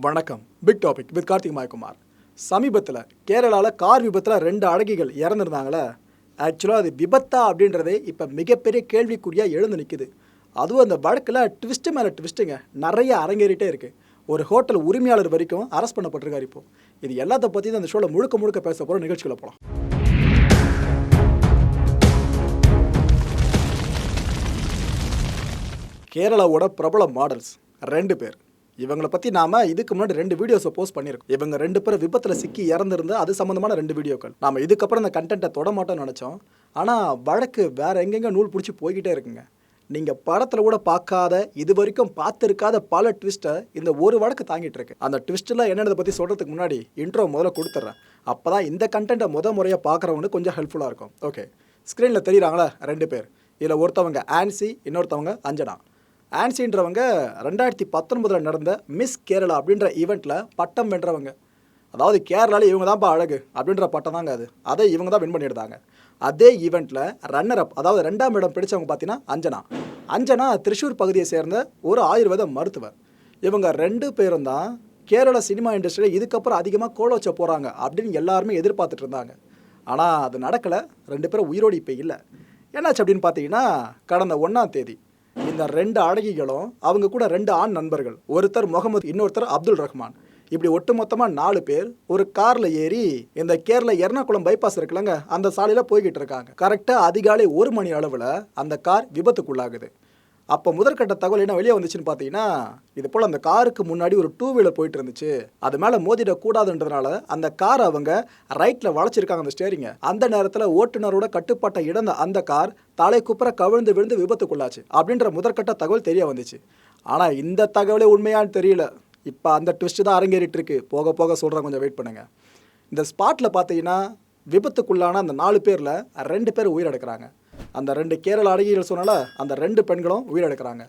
வணக்கம். Big topic with Karthik Mayakumar. சமீபத்தில் கேரளாவில் கார் விபத்தில் 2 அழகிகள் இறந்துருந்தாங்களே. ஆக்சுவலாக அது விபத்தா அப்படின்றதே இப்போ மிகப்பெரிய கேள்விக்குறியாக எழுந்து நிற்குது. அதுவும் அந்த வழக்கில் ட்விஸ்ட்டு மேலே ட்விஸ்ட்டுங்க நிறைய அரங்கேறிட்டே இருக்குது. ஒரு ஹோட்டல் உரிமையாளர் வரைக்கும் அரெஸ்ட் பண்ணப்பட்டிருக்காரு. இப்போ இது எல்லாத்த பற்றி தான் அந்த ஷோவில் முழுக்க பேச போகிற நிகழ்ச்சிகளை போகலாம். கேரளாவோட பிரபல மாடல்ஸ் 2 பேர். இவங்களை பற்றி நாம் இதுக்கு முன்னாடி 2 வீடியோஸை போஸ்ட் பண்ணியிருக்கோம். இவங்க 2 பேரும் விபத்தில் சிக்கி இறந்துருந்து அது சம்மந்தமான 2 வீடியோக்கள். நாம் இதுக்கப்புறம் இந்த கண்டென்ட்டை தொட மாட்டோம்னு நினச்சோம். ஆனால் வழக்கு வேறு எங்கெங்கே நூல் பிடிச்சி போய்கிட்டே இருக்குங்க. நீங்கள் படத்தில் கூட பார்க்காத, இது வரைக்கும் பார்த்துருக்காத பல ட்விஸ்ட்டை இந்த ஒரு வழக்கு தாங்கிட்டு இருக்கு. அந்த ட்விஸ்ட்டில் என்னென்னதை பற்றி சொல்கிறதுக்கு முன்னாடி இன்ட்ரோ முதல்ல கொடுத்துட்றேன். அப்போ தான் இந்த கண்டென்ட்டை முறையாக பார்க்குறவங்களுக்கு கொஞ்சம் ஹெல்ப்ஃபுல்லாக இருக்கும். ஓகே, ஸ்க்ரீனில் தெரியுறாங்களா 2 பேர். இதில் ஒருத்தவங்க ஆன்சி, இன்னொருத்தவங்க அஞ்சனா. ஆன்சின்றவங்க 2019 நடந்த மிஸ் கேரளா அப்படின்ற ஈவெண்ட்டில் பட்டம் வென்றவங்க. அதாவது கேரளாவில் இவங்க தான்ப்பா அழகு அப்படின்ற பட்டம் தாங்க அது. அதை இவங்க தான் வின் பண்ணியிருந்தாங்க. அதே ஈவெண்ட்டில் ரன்னர் அப், அதாவது 2ஆம் இடம் பிடிச்சவங்க பார்த்தீங்கன்னா அஞ்சனா திருச்சூர் பகுதியை சேர்ந்த ஒரு ஆயுர்வேத மருத்துவர். இவங்க 2 பேரும் தான் கேரளா சினிமா இண்டஸ்ட்ரியில் இதுக்கப்புறம் அதிகமாக கோலோச்ச போகிறாங்க அப்படின்னு எல்லாருமே எதிர்பார்த்துட்டு இருந்தாங்க. ஆனால் அது நடக்கலை. 2 பேரும் உயிரோடு இப்போ இல்லை. என்னாச்சு அப்படின்னு பார்த்தீங்கன்னா, கடந்த 1ஆம் தேதி இந்த 2 அழகிகளும் அவங்க கூட 2 ஆண் நண்பர்கள், ஒருத்தர் முகமது, இன்னொருத்தர் அப்துல் ரஹ்மான், இப்படி ஒட்டுமொத்தமாக 4 பேர் ஒரு காரில் ஏறி இந்த கேரளா எர்ணாகுளம் பைபாஸ் இருக்குல்லங்க, அந்த சாலையில் போய்கிட்டு இருக்காங்க. கரெக்டாக அதிகாலை 1 மணி அளவில் அந்த கார் விபத்துக்குள்ளாகுது. அப்போ முதற்கட்ட தகவல் என்ன வெளியே வந்துச்சுன்னு பார்த்தீங்கன்னா, இது போல் அந்த காருக்கு முன்னாடி ஒரு 2 வீலர் போயிட்டு இருந்துச்சு. அது மேலே மோதிடக்கூடாதுன்றதுனால அந்த கார் அவங்க ரைட்டில் வளைச்சிருக்காங்க அந்த ஸ்டேரிங்கை. அந்த நேரத்தில் ஓட்டுநரோட கட்டுப்பாட்டை இழந்த அந்த கார் தலை குப்புற கவிழ்ந்து விழுந்து விபத்துக்குள்ளாச்சு அப்படின்ற முதற்கட்ட தகவல் தெரிய வந்துச்சு. ஆனால் இந்த தகவலே உண்மையான்னு தெரியல. இப்போ அந்த ட்விஸ்ட் தான் அரங்கேறிட்டு இருக்கு. போக போக சொல்கிறேன், கொஞ்சம் வெயிட் பண்ணுங்கள். இந்த ஸ்பாட்டில் பார்த்தீங்கன்னா விபத்துக்குள்ளான அந்த 4 பேரில் 2 பேர் உயிரிழக்கிறாங்க. அந்த 2 கேரள அழகிகள் சொன்னால அந்த 2 பெண்களும் உயிரிழக்கிறாங்க.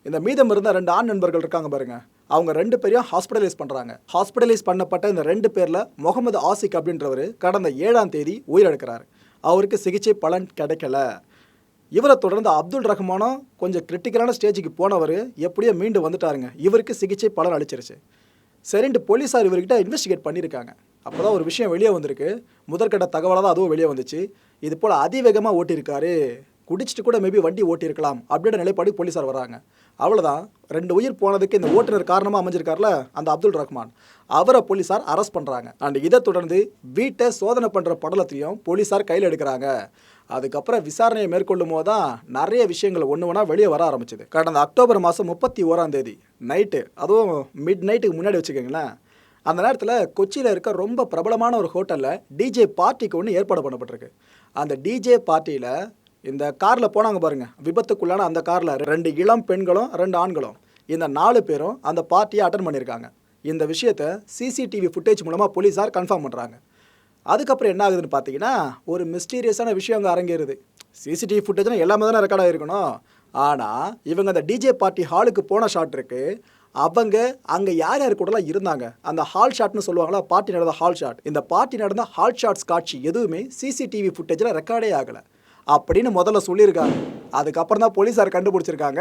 இந்த மீதம் இருந்த 2 ஆண் நண்பர்கள் இருக்காங்க பாருங்க, அவங்க 2 பேரையும் ஹாஸ்பிட்டலைஸ் பண்ணுறாங்க. ஹாஸ்பிட்டலைஸ் பண்ணப்பட்ட இந்த 2 பேரில் முகமது ஆசிக் அப்படின்றவர் கடந்த 7ஆம் தேதி உயிரிழக்கிறார். அவருக்கு சிகிச்சை பலன் கிடைக்கல. இவரை தொடர்ந்து அப்துல் ரஹ்மானும் கொஞ்சம் கிரிட்டிக்கலான ஸ்டேஜுக்கு போனவர் எப்படியோ மீண்டு வந்துட்டாருங்க. இவருக்கு சிகிச்சை பலன் அளிச்சிருச்சு. சரின்ட்டு போலீஸார் இவர்கிட்ட இன்வெஸ்டிகேட் பண்ணியிருக்காங்க. அப்போ தான் ஒரு விஷயம் வெளியே வந்திருக்கு. முதற்கட்ட தகவலாக தான் அதுவும் வெளியே வந்துச்சு. இது போல் அதிவேகமாக ஓட்டியிருக்காரு, குடிச்சிட்டு கூட மேபி வண்டி ஓட்டியிருக்கலாம் அப்படின்ற நிலைப்பாடு போலீஸார் வராங்க. அவ்வளோதான், 2 உயிர் போனதுக்கு இந்த ஓட்டுநர் காரணமாக அமைஞ்சிருக்கார்ல அந்த அப்துல் ரஹ்மான், அவரை போலீஸார் அரெஸ்ட் பண்ணுறாங்க. அண்ட் இதை தொடர்ந்து வீட்டை சோதனை பண்ணுற படலத்தையும் போலீஸார் கையில் எடுக்கிறாங்க. அதுக்கப்புறம் விசாரணையை மேற்கொள்ளும் போது தான் நிறைய விஷயங்கள் ஒன்று ஒன்றா வெளியே வர ஆரம்பிச்சது. கடந்த அக்டோபர் மாதம் 31ஆம் தேதி நைட்டு, அதுவும் மிட் நைட்டுக்கு முன்னாடி வச்சுக்கோங்களேன், அந்த நேரத்தில் கொச்சியில் இருக்க ரொம்ப பிரபலமான ஒரு ஹோட்டலில் டிஜே பார்ட்டிக்கு ஒன்று ஏற்பாடு பண்ணப்பட்டிருக்கு. அந்த டிஜே பார்ட்டியில் இந்த காரில் போனாங்க பாருங்கள், விபத்துக்குள்ளான அந்த காரில் 2 இளம் பெண்களும் 2 ஆண்களும், இந்த 4 பேரும் அந்த பார்ட்டியை அட்டன் பண்ணியிருக்காங்க. இந்த விஷயத்தை சிசிடிவி ஃபுட்டேஜ் மூலமாக போலீஸார் கன்ஃபார்ம் பண்ணுறாங்க. அதுக்கப்புறம் என்ன ஆகுதுன்னு பார்த்தீங்கன்னா, ஒரு மிஸ்டீரியஸான விஷயம் அங்கே அரங்கேறுது. சிசிடிவி ஃபுட்டேஜ்னால் எல்லாமே தானே ரெக்கார்டாக இருக்கணும். ஆனால் இவங்க அந்த டிஜே பார்ட்டி ஹாலுக்கு போன ஷாட் இருக்குது. அவங்க அங்கே யார் யார் கூடலாம் இருந்தாங்க, அந்த ஹால் ஷாட்னு சொல்லுவாங்களா, பார்ட்டி நடந்த ஹால் ஷாட், இந்த பார்ட்டி நடந்த ஹால் ஷாட்ஸ் காட்சி எதுவுமே சிசிடிவி ஃபுட்டேஜில் ரெக்கார்டே ஆகலை அப்படின்னு முதல்ல சொல்லியிருக்காங்க. அதுக்கப்புறம் தான் போலீஸார் கண்டுபிடிச்சிருக்காங்க,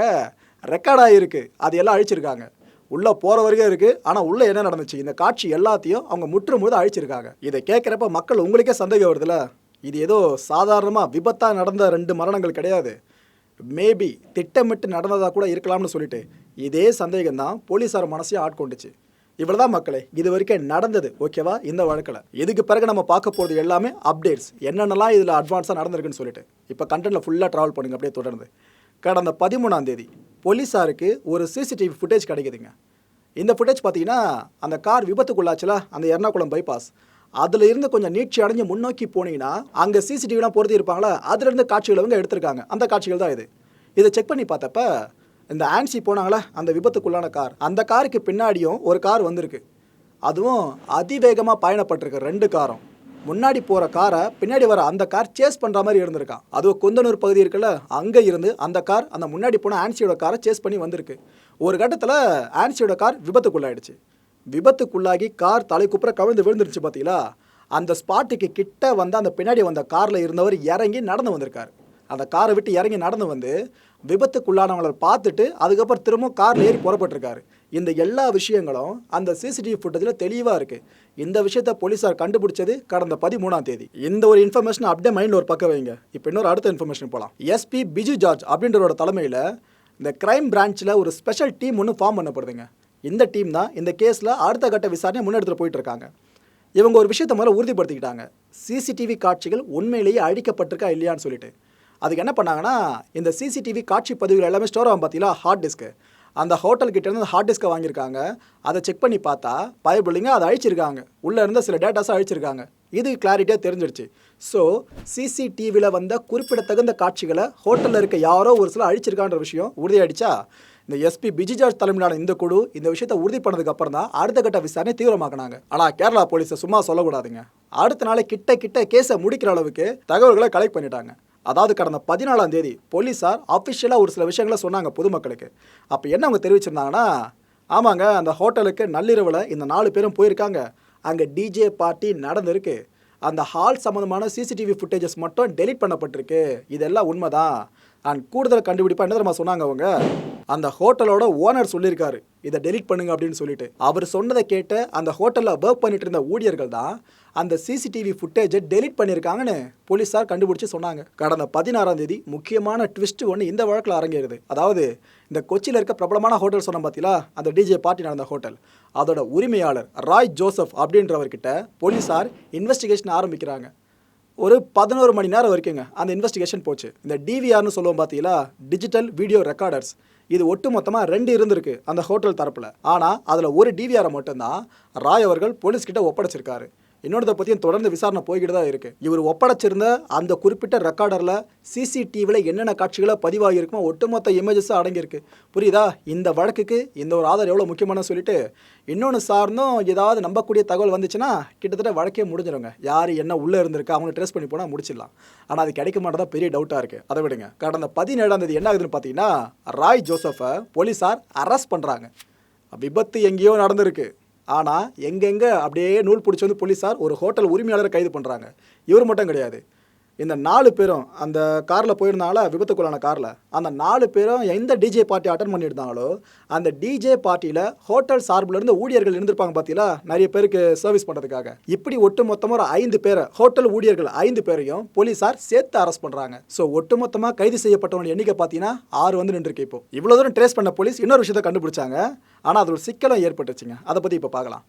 ரெக்கார்டாக இருக்குது, அது எல்லாம் அழிச்சிருக்காங்க. உள்ளே போகிற வரைக்கும் இருக்குது. ஆனால் உள்ளே என்ன நடந்துச்சு, இந்த காட்சி எல்லாத்தையும் அவங்க முற்றுமுழுதாக அழிச்சிருக்காங்க. இதை கேட்குறப்ப மக்கள் உங்களுக்கே சந்தேகம் வருதுல்ல, இது ஏதோ சாதாரணமாக விபத்தாக நடந்த 2 மரணங்கள் கிடையாது, மேபி திட்டமிட்டு நடந்ததாக கூட இருக்கலாம்னு சொல்லிட்டு இதே சந்தேகம் தான் போலீஸார் மனசையும் ஆட்கொண்டுச்சு. இவ்வளோதான் மக்களே, இது வரைக்கும் நடந்தது. ஓகேவா இந்த வழக்கில். இதுக்கு பிறகு நம்ம பார்க்க போகிறது எல்லாமே அப்டேட்ஸ், என்னென்னலாம் இதில் அட்வான்ஸாக நடந்திருக்குன்னு சொல்லிட்டு. இப்போ கண்டென்ட்டில் ஃபுல்லாக ட்ராவல் பண்ணுங்க அப்படியே தொடர்ந்து. கடந்த 13ஆம் தேதி போலீஸாருக்கு ஒரு சிசிடிவி ஃபுட்டேஜ் கிடைக்குதுங்க. இந்த ஃபுட்டேஜ் பார்த்தீங்கன்னா, அந்த கார் விபத்துக்குள்ளாச்சுல அந்த எர்ணாகுளம் பைபாஸ், அதில் இருந்து கொஞ்சம் நீட்சி அடைஞ்சு முன்னோக்கி போனீங்கன்னா அங்கே சிசிடிவிலாம் பொருத்தி இருப்பாங்களா, அதுலேருந்து காட்சிகள் அவங்க எடுத்திருக்காங்க. அந்த காட்சிகள் தான் இது. இதை செக் பண்ணி பார்த்தப்ப இந்த ஆன்சி போனாங்களே அந்த விபத்துக்குள்ளான கார், அந்த காருக்கு பின்னாடியும் ஒரு கார் வந்திருக்கு. அதுவும் அதிவேகமாக பயணப்பட்டிருக்கு. 2 காரும் முன்னாடி போகிற காரை பின்னாடி வர அந்த கார் சேஸ் பண்ணுற மாதிரி இருந்திருக்கான். அதுவும் கொந்தனூர் பகுதி இருக்குல்ல, அங்கே இருந்து அந்த கார் அந்த முன்னாடி போன ஆன்சியோட காரை சேஸ் பண்ணி வந்திருக்கு. ஒரு கட்டத்தில் ஆன்சியோட கார் விபத்துக்குள்ளாயிடுச்சு. விபத்துக்குள்ளாகி கார் தலை குப்புற கவிழ்ந்து விழுந்துருச்சு. பார்த்தீங்களா, அந்த ஸ்பாட்டுக்கு கிட்ட வந்து அந்த பின்னாடி வந்த காரில் இருந்தவர் இறங்கி நடந்து வந்திருக்காரு. அந்த காரை விட்டு இறங்கி நடந்து வந்து விபத்துக்குள்ளானவங்களை பார்த்துட்டு அதுக்கப்புறம் திரும்ப காரில் ஏறி புறப்பட்டிருக்காரு. இந்த எல்லா விஷயங்களும் அந்த சிசிடிவி ஃபுட்டேஜில் தெளிவாக இருக்குது. இந்த விஷயத்தை போலீஸார் கண்டுபிடிச்சது கடந்த 13ஆம் தேதி. இந்த ஒரு இன்ஃபர்மேஷன் அப்படியே மைண்டில் ஒரு பக்கம் வைங்க. இப்போ இன்னொரு அடுத்த இன்ஃபர்மேஷன் போகலாம். எஸ்பி பிஜு ஜார்ஜ் அப்படின்றவரோட தலைமையில் இந்த கிரைம் பிரான்ச்சில் ஒரு ஸ்பெஷல் டீம் ஒன்று ஃபார்ம் பண்ணப்படுதுங்க. இந்த டீம் தான் இந்த கேஸில் அடுத்த கட்ட விசாரணையை முன்னெடுத்துட்டு போயிட்டு இருக்காங்க. இவங்க ஒரு விஷயத்தை முதல்ல உறுதிப்படுத்திக்கிட்டாங்க. சிசிடிவி காட்சிகள் உண்மையிலேயே அழிக்கப்பட்டிருக்கா இல்லையான்னு சொல்லிட்டு. அதுக்கு என்ன பண்ணாங்கன்னா, இந்த சிசிடிவி காட்சி பதிவுகள் எல்லாமே ஸ்டோர் ஆகும் பார்த்தீங்களா, ஹார்ட் டிஸ்க்கு. அந்த ஹோட்டல் கிட்ட இருந்து அந்த ஹார்ட் டிஸ்க்கை வாங்கியிருக்காங்க. அதை செக் பண்ணி பார்த்தா பயபிள்ளைங்க அதை அழிச்சிருக்காங்க. உள்ளே இருந்த சில டேட்டாஸை அழிச்சிருக்காங்க. இது கிளாரிட்டியாக தெரிஞ்சிருச்சு. ஸோ சிசிடிவியில் வந்த குறிப்பிடத்தகுந்த காட்சிகளை ஹோட்டலில் இருக்க யாரோ ஒரு சில அழிச்சிருக்கான்ற விஷயம் உறுதியாயிடுச்சா. இந்த எஸ்பி பிஜு ஜார்ஜ் தலைமையிலான இந்த குழு இந்த விஷயத்தை உறுதி பண்ணதுக்கு அப்புறம் தான் அடுத்த கட்ட விசாரணை தீவிரமாக்கினாங்க. ஆனால் கேரளா போலீஸை சும்மா சொல்லக்கூடாதுங்க. அடுத்த நாளே கிட்ட கேஸை முடிக்கிற அளவுக்கு தகவல்களை கலெக்ட் பண்ணிட்டாங்க. அதாவது கடந்த 14ஆம் தேதி போலீஸார் அஃபிஷியலாக ஒரு சில விஷயங்களை சொன்னாங்க பொதுமக்களுக்கு. அப்போ என்ன அவங்க தெரிவிச்சிருந்தாங்கன்னா, ஆமாங்க, அந்த ஹோட்டலுக்கு நள்ளிரவில் இந்த 4 பேரும் போயிருக்காங்க. அங்கே டிஜே பார்ட்டி நடந்திருக்கு. அந்த ஹால் சம்மந்தமான சிசிடிவி ஃபுட்டேஜஸ் மட்டும் டெலீட் பண்ணப்பட்டிருக்கு. இதெல்லாம் உண்மைதான். அண்ட் கூடுதல் கண்டுபிடிப்பாக என்ன தெரியுமா சொன்னாங்க அவங்க, அந்த ஹோட்டலோட ஓனர் சொல்லியிருக்காரு இதை டெலீட் பண்ணுங்க அப்படின்னு சொல்லிட்டு. அவர் சொன்னதை கேட்டு அந்த ஹோட்டலில் ஒர்க் பண்ணிட்டு இருந்த ஊழியர்கள் தான் அந்த சிசிடிவி ஃபுட்டேஜை டெலீட் பண்ணியிருக்காங்கன்னு போலீஸார் கண்டுபிடிச்சி சொன்னாங்க. கடந்த 16ஆம் தேதி முக்கியமான ட்விஸ்ட் ஒன்று இந்த வழக்கில் அரங்கேறுது. அதாவது இந்த கொச்சியில் இருக்க பிரபலமான ஹோட்டல் சொன்ன பார்த்தீங்களா, அந்த டிஜே பார்ட்டி நடந்த ஹோட்டல், அதோட உரிமையாளர் ராய் ஜோசப் அப்படின்றவர்கிட்ட போலீஸார் இன்வெஸ்டிகேஷன் ஆரம்பிக்கிறாங்க. ஒரு 11 மணி நேரம் வரைக்குங்க அந்த இன்வெஸ்டிகேஷன் போச்சு. இந்த டிவிஆர்னு சொல்லுவோம் பார்த்தீங்களா, டிஜிட்டல் வீடியோ ரெக்கார்டர்ஸ், இது ஒட்டு மொத்தமாக 2 இருந்திருக்கு அந்த ஹோட்டல் தரப்பில். ஆனால் அதில் ஒரு டிவிஆரை மட்டும்தான் ராய் அவர்கள் போலீஸ்கிட்ட ஒப்படைச்சிருக்காரு. இன்னொருத்தை பற்றியும் தொடர்ந்து விசாரணை போய்கிட்டு தான் இருக்குது. இவர் ஒப்படைச்சிருந்த அந்த குறிப்பிட்ட ரெக்கார்டரில் சிசிடிவியில் என்னென்ன காட்சிகளை பதிவாகியிருக்குமோ ஒட்டுமொத்த இமேஜஸும் அடங்கியிருக்கு. புரியுதா? இந்த வழக்குக்கு இந்த ஒரு ஆதார் எவ்வளோ முக்கியமான சொல்லிட்டு இன்னொன்று சார்ந்தும் ஏதாவது நம்பக்கூடிய தகவல் வந்துச்சுன்னா கிட்டத்தட்ட வழக்கே முடிஞ்சிடுங்க. யார் என்ன உள்ளே இருந்திருக்கு அவங்க ட்ரேஸ் பண்ணி போனால் முடிச்சிடலாம். ஆனால் அது கிடைக்க மாட்டேதான் பெரிய டவுட்டாக இருக்குது. அதை விடுங்க. கடந்த 17ஆம் தேதி என்ன ஆகுதுன்னு பார்த்தீங்கன்னா, ராய் ஜோசஃபை போலீஸார் அரெஸ்ட் பண்ணுறாங்க. விபத்து எங்கேயோ நடந்திருக்கு. ஆனால் எங்கெங்கே அப்படியே நூல் பிடிச்சி வந்து போலீஸார் ஒரு ஹோட்டல் உரிமையாளரை கைது பண்ணுறாங்க. இவர் மட்டும் கிடையாது, இந்த 4 பேரும் அந்த காரில் போயிருந்தாங்களா, விபத்துக்குள்ளான காரில், அந்த 4 பேரும் எந்த டிஜே பார்ட்டி அட்டன் பண்ணியிருந்தாங்களோ அந்த டிஜே பார்ட்டியில் ஹோட்டல் சார்பிலேருந்து ஊழியர்கள் இருந்திருப்பாங்க பார்த்தீங்களா, நிறைய பேருக்கு சர்வீஸ் பண்ணுறதுக்காக. இப்படி ஒட்டு மொத்தமாக ஒரு 5 பேரை, ஹோட்டல் ஊழியர்கள் 5 பேரையும் போலீஸார் சேர்த்து அரெஸ்ட் பண்ணுறாங்க. ஸோ ஒட்டு மொத்தமாக கைது செய்யப்பட்டவங்க எண்ணிக்கை பார்த்தீங்கன்னா 6 வந்து நின்றுருக்கு. இப்போ இவ்வளோ தூரம் ட்ரேஸ் பண்ண போலீஸ் இன்னொரு விஷயத்தை கண்டுபிடிச்சாங்க. ஆனால் அது ஒரு சிக்கலும் ஏற்பட்டுச்சுங்க. அதை பற்றி இப்போ பார்க்கலாம்.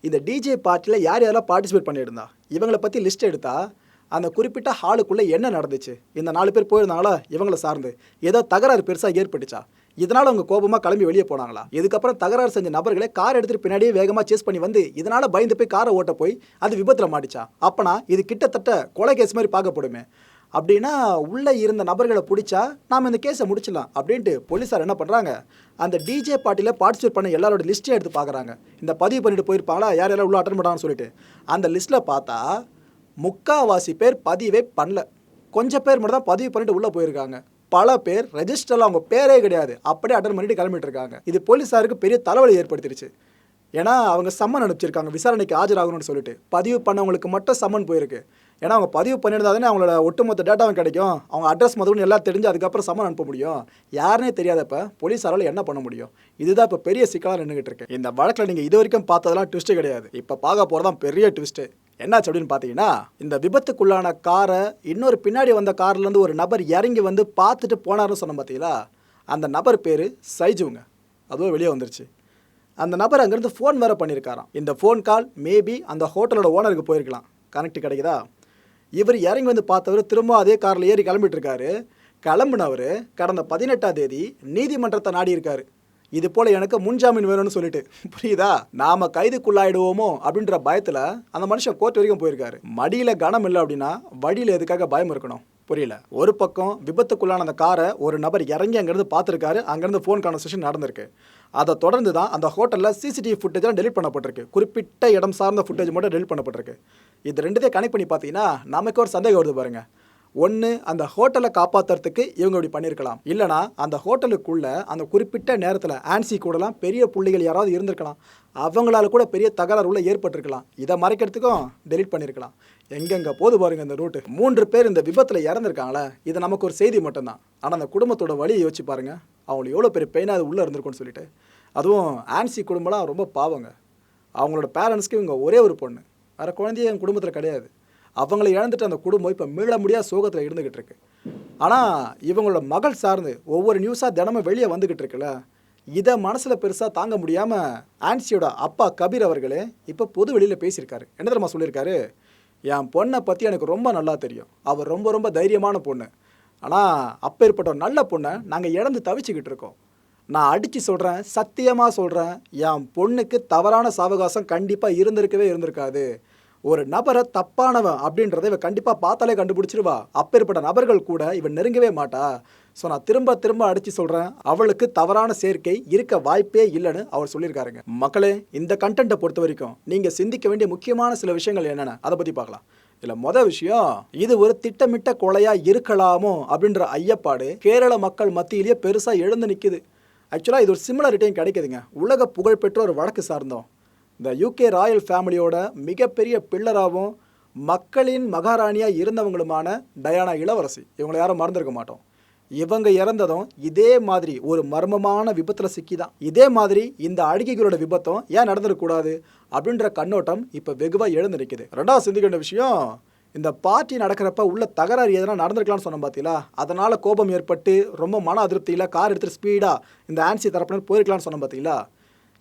இந்த டிஜே பார்ட்டியில் யார் யாரெல்லாம் பார்ட்டிசிபேட் பண்ணியிருந்தா இவங்களை பற்றி லிஸ்ட் எடுத்தால் அந்த குறிப்பிட்ட ஹாலுக்குள்ளே என்ன நடந்துச்சு, இந்த 4 பேர் போயிருந்தாங்களா இவங்களை சார்ந்து ஏதோ தகராறு பெருசாக ஏற்பட்டுச்சா, இதனால் அவங்க கோபமாக கிளம்பி வெளியே போனாங்களா, இதுக்கப்புறம் தகராறு செஞ்ச நபர்களை கார் எடுத்துகிட்டு பின்னாடியே வேகமாக சேஸ் பண்ணி வந்து இதனால் பயந்து போய் காரை ஓட்ட போய் அது விபத்தில் மாட்டிச்சா, அப்போனா இது கிட்டத்தட்ட கொலை கேஸ் மாதிரி பார்க்கப்படுமே. அப்படின்னா உள்ளே இருந்த நபர்களை பிடிச்சா நாம் இந்த கேஸை முடிச்சிடலாம் அப்படின்ட்டு போலீஸார் என்ன பண்ணுறாங்க, அந்த டிஜே பார்ட்டியில் பார்ட்டிசிபேட் பண்ண எல்லாரோட லிஸ்ட்டே எடுத்து பார்க்குறாங்க. இந்த பதிவு பண்ணிட்டு போயிருப்பாங்களா யார் யாரும் உள்ள அட்டன் பண்ணாங்கன்னு சொல்லிட்டு. அந்த லிஸ்ட்டில் பார்த்தா முக்காவாசி பேர் பதிவே பண்ணல. கொஞ்சம் பேர் மட்டும் தான் பதிவு பண்ணிட்டு உள்ளே போயிருக்காங்க. பல பேர் ரெஜிஸ்டரில் அவங்க பேரே கிடையாது, அப்படியே அட்டன் பண்ணிட்டு கிளம்பிட்டு இருக்காங்க. இது போலீஸாருக்கு பெரிய தலைவலி ஏற்படுத்திடுச்சு. ஏன்னா அவங்க சம்மன் அனுப்பிச்சிருக்காங்க விசாரணைக்கு ஆஜராகணும்னு சொல்லிட்டு. பதிவு பண்ணவங்களுக்கு மட்டும் சம்மன் போயிருக்கு. ஏன்னா அவங்க பதிவு பண்ணியிருந்தா தானே அவங்களோட ஒட்டுமொத்த டேட்டாவும் கிடைக்கும், அவங்க அட்ரஸ் முதல்னு எல்லாம் தெரிஞ்சு அதுக்கப்புறம் சம்மன் அனுப்ப முடியும். யாருனே தெரியாதப்ப போலீஸாரால் என்ன பண்ண முடியும்? இதுதான் இப்போ பெரிய சிக்கலாக நின்றுகிட்டு இருக்கு. இந்த வழக்கில் நீங்கள் இது வரைக்கும் பார்த்ததெல்லாம் ட்விஸ்ட்டு கிடையாது. இப்போ பார்க்க போகிறதான் பெரிய ட்விஸ்ட்டு. என்னாச்சு அப்படின்னு பார்த்தீங்கன்னா, இந்த விபத்துக்குள்ளான காரை இன்னொரு பின்னாடி வந்த கார்லேருந்து ஒரு நபர் இறங்கி வந்து பார்த்துட்டு போனார்னு சொன்ன பார்த்தீங்களா, அந்த நபர் பேர் சைஜுங்க. அதுவும் வெளியே வந்துருச்சு. அந்த நபர் அங்கேருந்து ஃபோன் வேறு பண்ணியிருக்காராம். இந்த ஃபோன் கால் மேபி அந்த ஹோட்டலோட ஓனருக்கு போயிருக்கலாம். கனெக்ட் கிடைக்குதா? இவர் இறங்கி வந்து பார்த்தவர் திரும்ப அதே காரில் ஏறி கிளம்பிட்டு இருக்காரு. கிளம்புனவர் கடந்த 18ஆம் தேதி நீதிமன்றத்தை நாடி இருக்காரு. இது போல் எனக்கு முன்ஜாமீன் வேணும்னு சொல்லிட்டு. புரியுதா? நாம் கைதுக்குள்ளாயிடுவோமோ அப்படின்ற பயத்தில் அந்த மனுஷன் கோர்ட் வரைக்கும் போயிருக்காரு. மடியில் கனம் இல்லை அப்படின்னா வழியில் எதுக்காக பயம் இருக்கணும்? புரியல. ஒரு பக்கம் விபத்துக்குள்ளான அந்த காரை ஒரு நபர் இறங்கி அங்கேருந்து பார்த்துருக்காரு, அங்கேருந்து ஃபோன் கான்வர்சேஷன் நடந்திருக்கு. அதை தொடர்ந்து தான் அந்த ஹோட்டலில் சிசிடிவி ஃபுட்டேஜ்லாம் டெலிட் பண்ணப்பட்டிருக்கு. குறிப்பிட்ட இடம் சார்ந்த ஃபுட்டேஜ் மட்டும் டெலிட் பண்ணப்பட்டிருக்கு. இது ரெண்டுத்தையும் கனெக்ட் பண்ணி பார்த்தீங்கன்னா நமக்கு ஒரு சந்தேகம் வருது பாருங்கள். ஒன்று, அந்த ஹோட்டலை காப்பாற்றுறதுக்கு இவங்க இப்படி பண்ணியிருக்கலாம். இல்லைனா அந்த ஹோட்டலுக்குள்ளே அந்த குறிப்பிட்ட நேரத்தில் ஆன்சி கூடலாம் பெரிய புள்ளிகள் யாராவது இருந்திருக்கலாம், அவங்களால கூட பெரிய தகராறு உள்ள ஏற்பட்டிருக்கலாம். இதை மறைக்கிறதுக்கும் டெலிட் பண்ணியிருக்கலாம். எங்கெங்கே போது பாருங்கள் இந்த ரூட்டு. 3 பேர் இந்த விபத்தில் இறந்துருக்காங்களே, இது நமக்கு ஒரு செய்தி மட்டும்தான். ஆனால் அந்த குடும்பத்தோட வழியை யோசிச்சு பாருங்கள், அவங்களுக்கு எவ்வளோ பெரிய பெயினாக அது உள்ளே இருந்திருக்கும்னு சொல்லிட்டு. அதுவும் ஆன்சி குடும்பம்லாம் ரொம்ப பாவங்க. அவங்களோட பேரண்ட்ஸ்க்கு இவங்க ஒரே ஒரு பொண்ணு, வேறு குழந்தையே என் குடும்பத்தில் கிடையாது. அவங்கள இழந்துட்டு அந்த குடும்பம் இப்போ மீள முடியாத சோகத்தில் இருந்துக்கிட்டு இருக்கு. ஆனால் இவங்களோட மகள் சார்ந்து ஒவ்வொரு நியூஸாக தினமும் வெளியே வந்துக்கிட்டு இருக்குல்ல, இதை மனசில் பெருசாக தாங்க முடியாமல் ஆன்சியோட அப்பா கபீர் அவர்களே இப்போ பொது வெளியில் பேசியிருக்காரு. என்ன தெரியுமா சொல்லியிருக்காரு? என் பொண்ணை பற்றி எனக்கு ரொம்ப நல்லா தெரியும், அவள் ரொம்ப ரொம்ப தைரியமான பொண்ணு. ஆனால் அப்பேற்பட்ட ஒரு நல்ல பொண்ணை நாங்கள் இழந்து தவிச்சுக்கிட்டு இருக்கோம். நான் அடித்து சொல்கிறேன், சத்தியமாக சொல்கிறேன், என் பொண்ணுக்கு தவறான சாவகாசம் கண்டிப்பாக இருந்திருக்காது. ஒரு நபரை தப்பானவன் அப்படின்றத இவன் கண்டிப்பாக பார்த்தாலே கண்டுபிடிச்சிருவா. அப்பேற்பட்ட நபர்கள் கூட இவன் நெருங்கவே மாட்டா. ஸோ நான் திரும்ப திரும்ப அடித்து சொல்கிறேன், அவளுக்கு தவறான சேர்க்கை இருக்க வாய்ப்பே இல்லைன்னு அவர் சொல்லியிருக்காருங்க. மக்களே, இந்த கண்டென்ட்டை பொறுத்த வரைக்கும் நீங்கள் சிந்திக்க வேண்டிய முக்கியமான சில விஷயங்கள் என்னென்ன அதை பற்றி பார்க்கலாம். இதில் மொதல் விஷயம், இது ஒரு திட்டமிட்ட கொலையாக இருக்கலாமோ அப்படின்ற ஐயப்பாடு கேரள மக்கள் மத்தியிலேயே பெருசாக எழுந்து நிற்குது. ஆக்சுவலாக இது ஒரு சிமிலாரிட்டியும் கிடைக்குதுங்க. உலக புகழ்பெற்ற ஒரு வழக்கு சார்ந்தோம். இந்த யூகே ராயல் ஃபேமிலியோட மிகப்பெரிய பில்லராகவும் மக்களின் மகாராணியாக இருந்தவங்களுமான டயானா இளவரசி, இவங்களை யாரும் மறந்துருக்க மாட்டோம். இவங்க இறந்ததும் இதே மாதிரி ஒரு மர்மமான விபத்தில் சிக்கி தான். இதே மாதிரி இந்த அழுகிகளோட விபத்தும் ஏன் நடந்துடக்கூடாது அப்படின்ற கண்ணோட்டம் இப்போ வெகுவாக எழுந்து நிற்குது. ரெண்டாவது சிந்திக்க வேண்டிய விஷயம், இந்த பார்ட்டி நடக்கிறப்ப உள்ள தகராறு எதனா நடந்திருக்கலாம்னு சொன்னோம் பார்த்தீங்களா, அதனால் கோபம் ஏற்பட்டு ரொம்ப மன அதிருப்தியில் கார் எடுத்துகிட்டு ஸ்பீடாக இந்த ஆன்சி தரப்புல போயிருக்கலாம்னு சொன்னோம் பார்த்தீங்களா,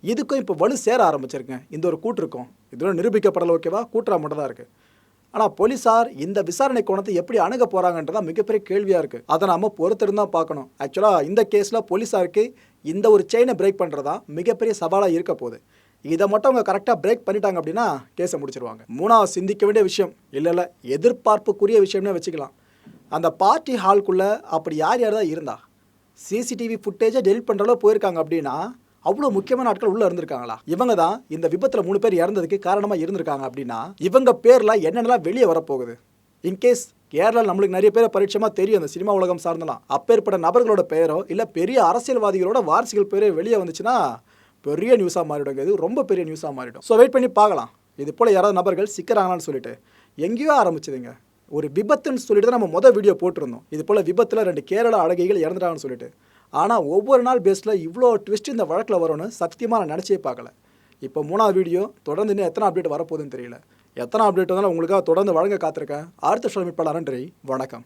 இதுக்கும் இப்போ வலு சேர ஆரம்பிச்சிருங்க. இந்த ஒரு கூட்டு இருக்கும், இதெல்லாம் நிரூபிக்கப்படலை, ஓகேவா, கூட்டுறா மட்டும் தான் இருக்குது. ஆனால் போலீஸார் இந்த விசாரணை கோணத்தை எப்படி அணுக போகிறாங்கன்றதான் மிகப்பெரிய கேள்வியாக இருக்குது. அதை நம்ம பொறுத்திருந்தான் பார்க்கணும். ஆக்சுவலாக இந்த கேஸில் போலீஸாருக்கு இந்த ஒரு செயினை பிரேக் பண்ணுறதா மிகப்பெரிய சவாலாக இருக்க போகுது. இதை மட்டும் அவங்க கரெக்டாக பிரேக் பண்ணிட்டாங்க அப்படின்னா கேஸை முடிச்சிருவாங்க. மூணாவது சிந்திக்க வேண்டிய விஷயம், இல்லை எதிர்பார்ப்புக்குரிய விஷயம்னே வச்சுக்கலாம், அந்த பார்ட்டி ஹால்குள்ளே அப்படி யார் தான் இருந்தா, சிசிடிவி ஃபுட்டேஜை டெலிட் பண்ணுற போயிருக்காங்க அப்படின்னா அவ்வளோ முக்கியமான ஆட்கள் உள்ளே இருந்திருக்காங்களா? இவங்க தான் இந்த விபத்தில் 3 பேர் இறந்ததுக்கு காரணமாக இருந்திருக்காங்க அப்படின்னா இவங்க பேரில் என்னென்னலாம் வெளியே வரப்போகுது? இன்கேஸ் கேரளா நம்மளுக்கு நிறைய பேரை பரிட்சயமாக தெரியும், அந்த சினிமா உலகம் சார்ந்தலாம். அப்பேற்பட்ட நபர்களோட பெயரோ இல்லை பெரிய அரசியல்வாதிகளோட வாரிசுகள் பேரோ வெளியே வந்துச்சுன்னா பெரிய நியூஸாக மாறிடுங்க. இது ரொம்ப பெரிய நியூஸாக மாறிடும். ஸோ வெயிட் பண்ணி பார்க்கலாம், இது போல் யாராவது நபர்கள் சிக்கிறாங்களான்னு சொல்லிட்டு. எங்கேயோ ஆரம்பிச்சதுங்க, ஒரு விபத்துன்னு சொல்லிட்டு தான் நம்ம மொதல் வீடியோ போட்டிருந்தோம். இது போல் விபத்தில் 2 கேரளா அழகிகள் இறந்துட்டாங்கன்னு சொல்லிட்டு. ஆனால் ஒவ்வொரு நாள் பேஸில் இவ்வளோ ட்விஸ்ட் இந்த வழக்கில் வரும்னு சத்தியமாக நான் நினச்சே பார்க்கல. இப்போ 3வது வீடியோ தொடர்ந்து இன்னும் எத்தனை அப்டேட் வரப்போகுதுன்னு தெரியல. எத்தனை அப்டேட் வந்தாலும் உங்களுக்காக தொடர்ந்து வழங்க காத்திருக்கேன். அடுத்த ஷோ மீட் பண்ணலாம். நன்றி, வணக்கம்.